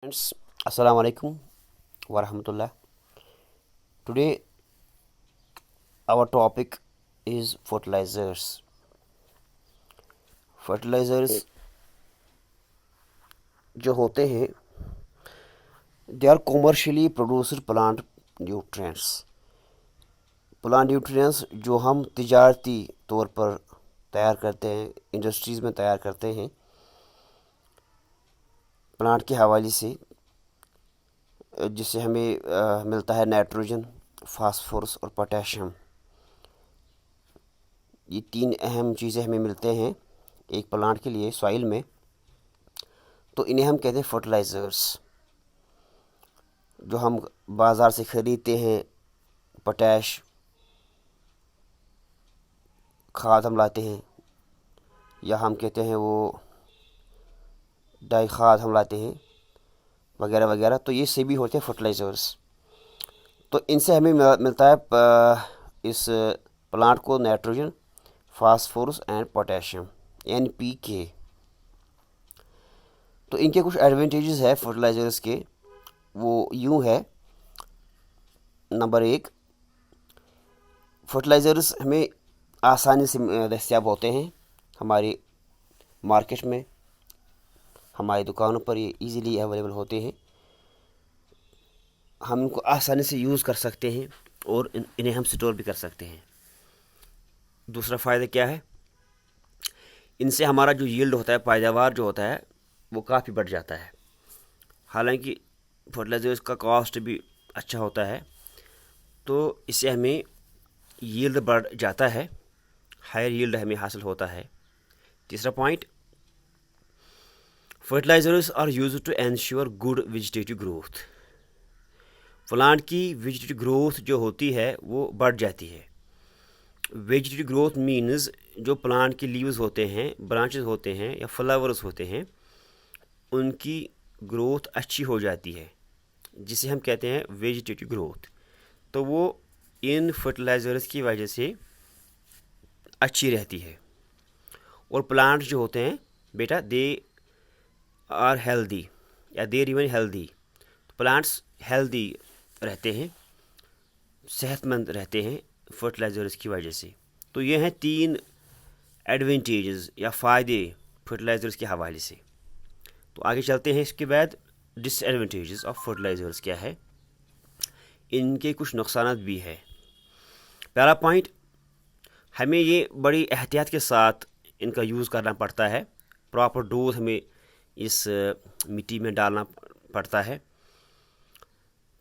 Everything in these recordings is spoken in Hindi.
Friends, Assalamu alaikum wa rahmatullah. Today our topic is fertilizers. Fertilizers जो होते हैं they are commercially produced nutrients. Plant nutrients जो हम तिजारती तौर पर तैयार करते हैं, इंडस्ट्रीज़ में तैयार करते हैं प्लांट के हवाले से, जिससे हमें मिलता है नाइट्रोजन, फास्फोरस और पोटेशियम। ये तीन अहम चीज़ें हमें मिलते हैं एक प्लांट के लिए सॉइल में, तो इन्हें हम कहते हैं फर्टिलाइज़र्स। जो हम बाज़ार से ख़रीदते हैं, पोटैश खाद हम लाते हैं, या हम कहते हैं वो डाई खाद हम लाते हैं वगैरह वगैरह, तो ये सभी होते हैं फर्टिलाइज़र्स। तो इनसे हमें मिलता है इस प्लांट को nitrogen, phosphorus and potassium, NPK। तो इनके कुछ एडवांटेजेस है फर्टिलाइज़र्स के, वो यूँ है। नंबर 1, फर्टिलाइज़र्स हमें आसानी से दस्तयाब होते हैं हमारी मार्केट में, हमारी दुकानों पर ये इजीली अवेलेबल होते हैं। हम इनको आसानी से यूज़ कर सकते हैं और इन्हें हम स्टोर भी कर सकते हैं। दूसरा फ़ायदा क्या है, इनसे हमारा जो यील्ड होता है, पैदावार जो होता है, वो काफ़ी बढ़ जाता है। हालांकि फर्टिलाइज़र्स का कॉस्ट भी अच्छा होता है, तो इससे हमें यील्ड बढ़ जाता है, हायर यील्ड हमें हासिल होता है। तीसरा point, fertilisers are used to ensure good vegetative growth. Plant की वेजिटेटिव ग्रोथ जो होती है वो बढ़ जाती है। वेजिटेटिव ग्रोथ मीन्स जो प्लांट के लीव्स होते हैं, ब्रांचेस होते हैं या फ्लावर्स होते हैं, उनकी ग्रोथ अच्छी हो जाती है, जिसे हम कहते हैं वेजिटेटिव ग्रोथ। तो वो इन फर्टिलाइज़र्स की वजह से अच्छी रहती है। और प्लांट्स जो होते हैं बेटा, दे आर हेल्दी या they remain healthy. Plants healthy रहते हैं, सेहतमंद रहते हैं फर्टिलाइज़र्स की वजह से। तो ये हैं 3 एडवांटेजेस या फ़ायदे फर्टिलाइज़र्स के हवाले से। तो आगे चलते हैं। इसके बाद डिसएडवांटेजेस ऑफ फर्टिलाइज़र्स क्या है, इनके कुछ नुकसान भी है। पहला पॉइंट, हमें ये बड़ी एहतियात के साथ इनका यूज़ करना पड़ता है। प्रॉपर डोज हमें इस मिट्टी में डालना पड़ता है।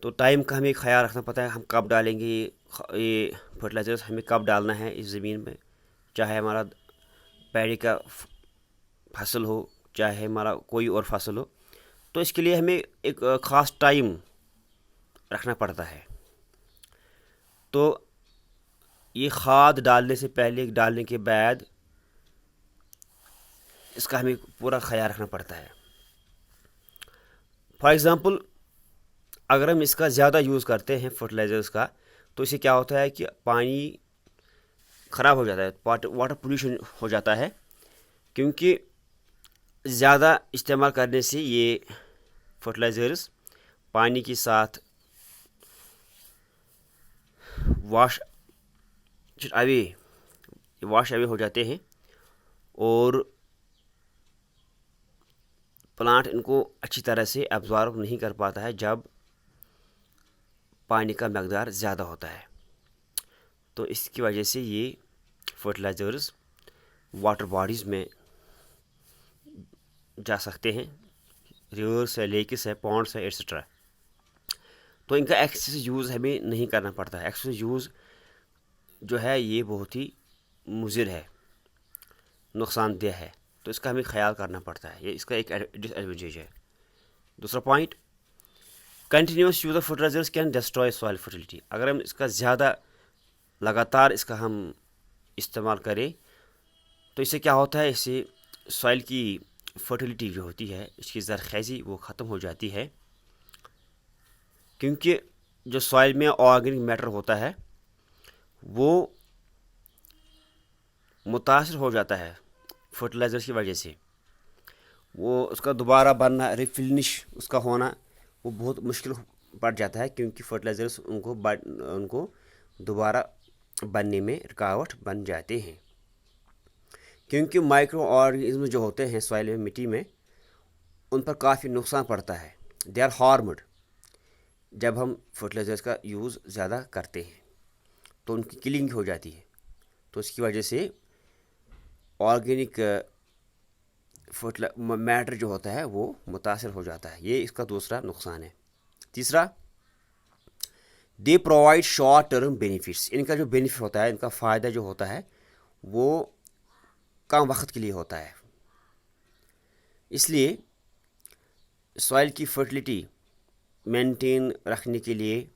तो टाइम का हमें ख्याल रखना पड़ता है, हम कब डालेंगे ये फर्टिलाइज़र्स, हमें कब डालना है इस ज़मीन में, चाहे हमारा पैडी का फसल हो, चाहे हमारा कोई और फसल हो। तो इसके लिए हमें एक ख़ास टाइम रखना पड़ता है। तो ये खाद डालने से पहले, डालने के बाद इसका हमें पूरा ख्याल रखना पड़ता है। फॉर एग्ज़ाम्पल, अगर हम इसका ज़्यादा यूज़ करते हैं फर्टिलाइज़र्स का, तो इससे क्या होता है कि पानी ख़राब हो जाता है, वाटर पोल्यूशन हो जाता है, क्योंकि ज़्यादा इस्तेमाल करने से ये फर्टिलाइज़र्स पानी के साथ वॉश अवे हो जाते हैं और प्लांट इनको अच्छी तरह से एब्जॉर्ब नहीं कर पाता है जब पानी का मकदार ज़्यादा होता है। तो इसकी वजह से ये फर्टिलाइज़र्स वाटर बॉडीज़ में जा सकते हैं, रिवर्स है, लेक्स है, पॉन्ड्स है, एट्सेट्रा। तो इनका एक्सेस यूज़ हमें नहीं करना पड़ता है। एक्सेस यूज़ जो है ये बहुत ही मुज़िर है, नुकसानदेह है, तो इसका हमें ख्याल करना पड़ता है। ये इसका एक डिसएडवांटेज है। दूसरा point, continuous use of fertilisers can destroy soil fertility. अगर हम इसका ज़्यादा लगातार इसका हम इस्तेमाल करें, तो इससे क्या होता है, इससे सॉइल की फर्टिलिटी जो होती है, इसकी ज़रख़ेज़ी वो ख़त्म हो जाती है, क्योंकि जो सॉइल में ऑर्गेनिक मैटर होता है वो मुतासर हो जाता है फर्टिलाइज़र्स की वजह से। वो उसका दोबारा बनना, रिफिनिश उसका होना, वो बहुत मुश्किल पड़ जाता है, क्योंकि फर्टिलाइज़र्स उनको दोबारा बनने में रुकावट बन जाते हैं। क्योंकि माइक्रो ऑर्गेनिज्म जो होते हैं सॉइल में, मिट्टी में, उन पर काफ़ी नुकसान पड़ता है। दे आर हार्मड जब हम फर्टिलाइज़र्स का यूज़ ज़्यादा करते हैं, तो उनकी किलिंग हो जाती है। तो इसकी वजह से ऑर्गेनिक मैटर जो होता है वो मुतासर हो जाता है। ये इसका दूसरा नुकसान है। तीसरा, they provide short term benefits. इनका जो बेनिफिट होता है, इनका फ़ायदा जो होता है वो कम वक्त के लिए होता है। इसलिए सॉइल की फर्टिलिटी मेंटेन रखने के लिए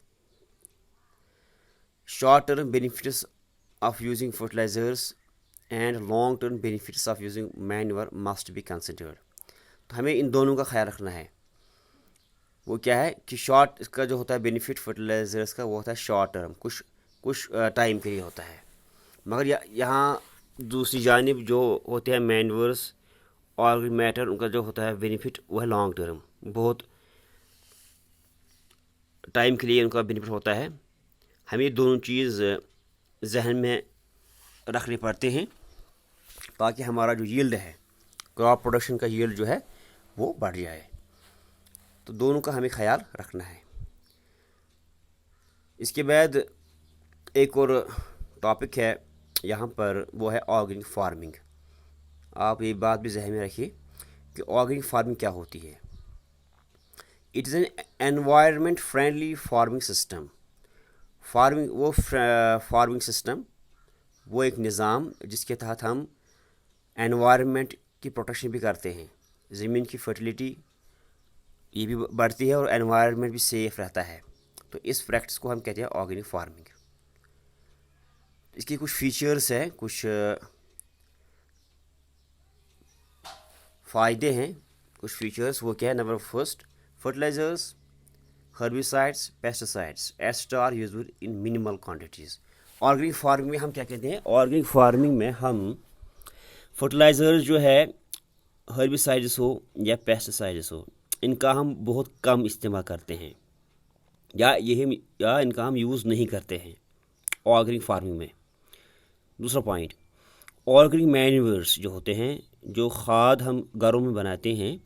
short term benefits of using fertilisers and long term benefits of using manure must be considered. तो हमें इन दोनों का ख्याल रखना है। वो क्या है कि शॉर्ट, इसका जो होता है बेनिफिट फर्टिलाइजर्स का, वो होता है शॉर्ट टर्म, कुछ टाइम के लिए होता है। मगर यहाँ दूसरी जानिब जो होते हैं मैन्योर्स और मैटर, उनका जो होता है बेनिफिट वो है लॉन्ग टर्म, बहुत टाइम के लिए उनका बेनिफिट होता है। हमें दोनों चीज़ जहन में रखने पड़ते हैं ताकि हमारा जो यील्ड है, क्रॉप प्रोडक्शन का यील्ड जो है वो बढ़ जाए। तो दोनों का हमें ख्याल रखना है। इसके बाद एक और टॉपिक है यहाँ पर, वो है ऑर्गेनिक फार्मिंग। आप ये बात भी जहन में रखिए कि ऑर्गेनिक फार्मिंग क्या होती है। It is an environment friendly farming system. Farming system वो एक निज़ाम जिसके तहत हम एनवायरनमेंट की प्रोटेक्शन भी करते हैं, ज़मीन की फर्टिलिटी ये भी बढ़ती है और एनवायरनमेंट भी सेफ रहता है। तो इस प्रैक्टिस को हम कहते हैं ऑर्गेनिक फार्मिंग। इसकी कुछ फीचर्स हैं, कुछ फ़ायदे हैं, कुछ फीचर्स। वो क्या है? Number first, fertilizers, herbicides, pesticides एस्ट are used in minimal quantities. Organic farming में हम क्या कहते हैं? ऑर्गेनिक फार्मिंग में हम फर्टिलाइजर्स जो है, हर्बिसाइड्स हो या पेस्टिसाइड्स हो, इनका हम बहुत कम इस्तेमाल करते हैं या इनका हम यूज़ नहीं करते हैं ऑर्गेनिक फार्मिंग में। दूसरा पॉइंट, ऑर्गेनिक मैन्यूर्स जो होते हैं, जो खाद हम घरों में बनाते हैं,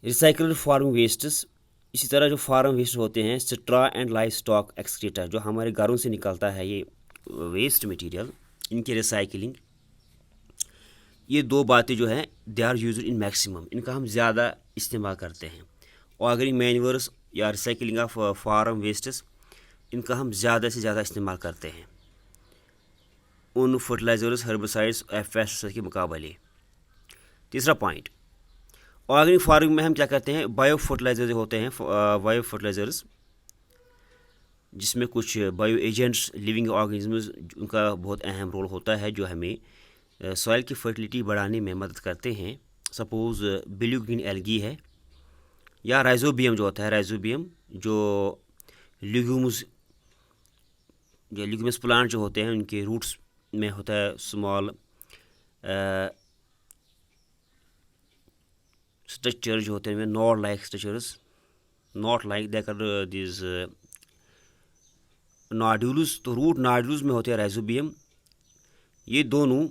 रिसाइकल्ड फार्म वेस्ट्स, इसी तरह जो फार्म वेस्ट होते हैं, straw and life stock excreta, जो हमारे घरों से निकलता है ये वेस्ट मटेरियल, इनकी रिसाइकलिंग, ये दो बातें जो हैं they are used in maximum, इनका हम ज़्यादा इस्तेमाल करते हैं। ऑर्गेनिक मैन्यूर्स या रिसाइकलिंग ऑफ फार्म वेस्ट्स, इनका हम ज़्यादा से ज़्यादा इस्तेमाल करते हैं उन फर्टिलाइजर्स, हर्बिसाइड्स और पेस्टिसाइड्स के मुकाबले। तीसरा पॉइंट, ऑर्गेनिक फार्मिंग में हम क्या करते हैं? बायो फर्टिलाइजर्स होते हैं, बायो फर्टिलाइजर्स जिसमें कुछ बायो एजेंट्स, लिविंग ऑर्गेनिजम्स, उनका बहुत अहम रोल होता है जो हमें सॉइल की फर्टिलिटी बढ़ाने में मदद करते हैं। सपोज़ ब्लू ग्रीन एल्गी है, या राइजोबियम जो होता है, राइजोबियम जो लिग्यूमस प्लांट जो होते हैं, उनके रूट्स में होता है स्मॉल स्ट्रक्चर जो होते हैं, not like structures, not like देकर दिस नॉड्यूल्स, तो रूट नॉड्यूल्स में होते हैं राइजोबियम। ये दोनों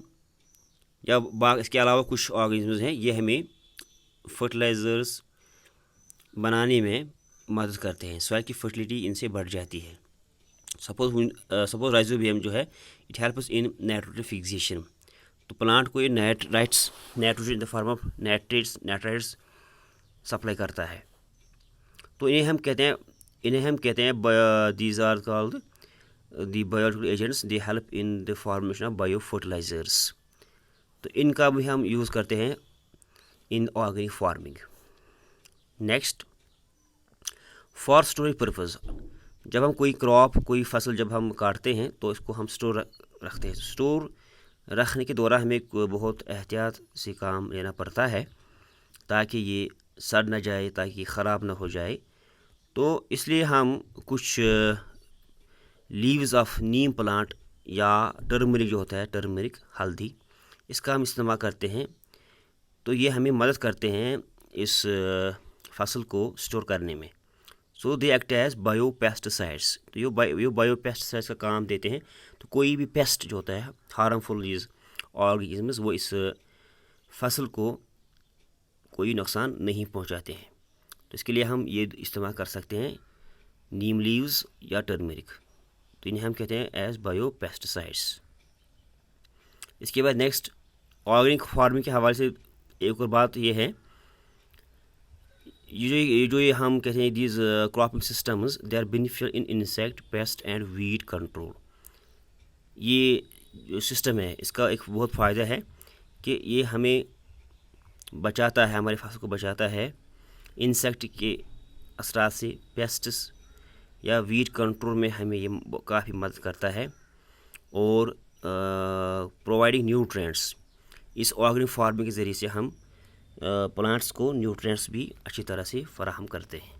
या इसके अलावा कुछ ऑर्गेनिजम्स हैं, ये हमें फर्टिलाइजर्स बनाने में मदद करते हैं। सॉइल की फर्टिलिटी इनसे बढ़ जाती है। सपोज राइजोबियम जो है, it helps in nitrogen fixation, तो प्लांट को ये nitrogen in the form of nitrates supply करता है। तो इन्हें हम कहते हैं these are called the biological agents, they help in the formation of bio fertilisers. तो इनका भी हम यूज़ करते हैं in organic farming. Next, for storage purpose, जब हम कोई फसल जब हम काटते हैं तो इसको हम स्टोर रखते हैं। स्टोर रखने के दौरान हमें बहुत एहतियात से काम लेना पड़ता है ताकि ये सड़ ना जाए, ताकि ख़राब ना हो जाए। तो इसलिए हम कुछ लीव्स ऑफ नीम प्लांट या टर्मरिक जो होता है, टर्मरिक हल्दी, इसका हम इस्तेमाल करते हैं तो ये हमें मदद करते हैं इस फसल को स्टोर करने में। So they act as bio pesticides. तो ये बायो पेस्टिसाइड्स का काम देते हैं। तो कोई भी पेस्ट जो होता है, हार्मफुल चीज़ ऑर्गेनिजम्स, वो इस फसल को कोई नुकसान नहीं पहुंचाते हैं। तो इसके लिए हम ये इस्तेमाल कर सकते हैं नीम लीव्स या टर्मरिक। तो इन्हें हम कहते हैं एज बायो पेस्टिसाइड्स। इसके बाद नेक्स्ट ऑर्गेनिक फार्मिंग के हवाले से एक और बात ये है, ये हम कहते हैं these cropping systems they are beneficial in insect pest and weed control. ये जो सिस्टम है इसका एक बहुत फ़ायदा है कि ये हमें बचाता है, हमारे फसल को बचाता है इंसेक्ट के असरात से, पेस्ट्स या वीड कंट्रोल में हमें ये काफ़ी मदद करता है। और प्रोवाइडिंग न्यूट्रिएंट्स, इस ऑर्गेनिक फार्मिंग के ज़रिए से हम प्लांट्स को न्यूट्रिएंट्स भी अच्छी तरह से फराहम करते हैं।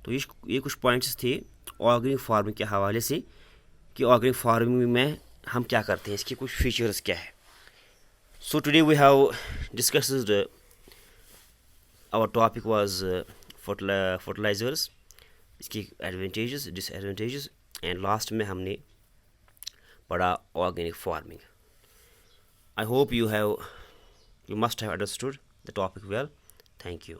तो ये कुछ पॉइंट्स थे ऑर्गेनिक फार्मिंग के हवाले से कि ऑर्गेनिक फार्मिंग में हम क्या करते हैं, इसके कुछ फीचर्स क्या है। So today we have discussed, our topic was fertilisers, इसकी एडवांटेजेस डिसएडवांटेजेस, एंड लास्ट में हमने पढ़ा organic farming. I hope you must have understood the topic well. Thank you.